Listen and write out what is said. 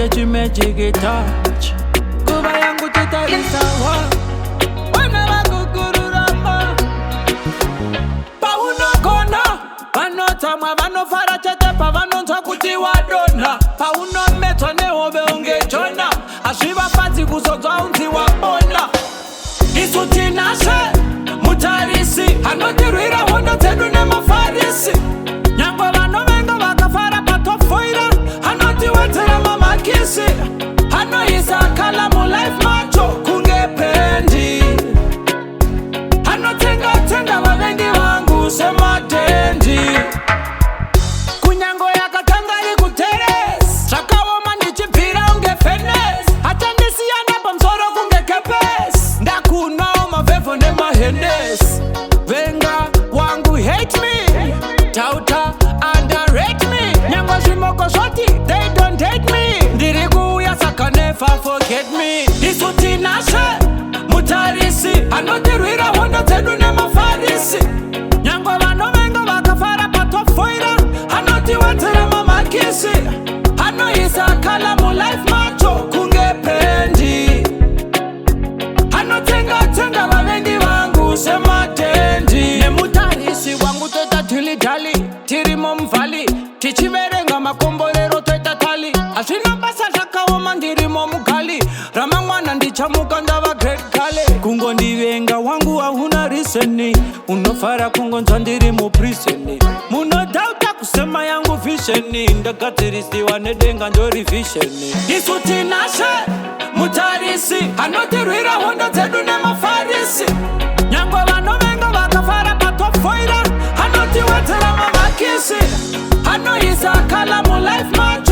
magic touch. Kuba yangu tutalisawa wana wakukururama pauno kona vanotamwa vanofara chete pavanonzwa kuti wadona pauno metwa nehobe ungejona hazvivafadzi kuzodzwa unzi wabona isu tinashe mutarisi anotirwira hondo dzedu nemafarisi nyangwe vanovenga vakafara patofoira anotiwedzera mamakisi anoisa kala mulife macho kunge pendi anotenga vavengi vangu sematendi kunyango yakatangari kuteres zvakaoma ndichibvira unge fenes hatandisiyana pamsoro kunge kepes ndakunao mavhevho nemahendes venga wangu hate me tauta underrate me nyangwa zvimoko zvoti they don't hate me ndiri kuuya saka never forget me isu tinashe mutarisi anotirwira hondo dzedu nemafarisi nyangwa vanovenga vakafara patofoira anotiwedzera mamakisi anoisa kala mulife macho kunge pendi anotenga vavengi vangu sematendi nemutarisi wangu toita tilidhali tirimo muvhali tichiverenga makomborero toita tali hazvina basa zvakaoma ndirimo mugali ramangwana ndichamuka ndava great kale kungondivenga wangu hauna riseni unofara kungonzwa ndiri mupriseni munodhauta kusema yangu visheni ndagadzirisiwa nedenga ndori visheni isu tinashe mutarisi anotirwira hondo dzedu nemafarisi nyangwe vanovenga vakafara patofoira anotiwedzera mamakisi anoisa kala mulife macho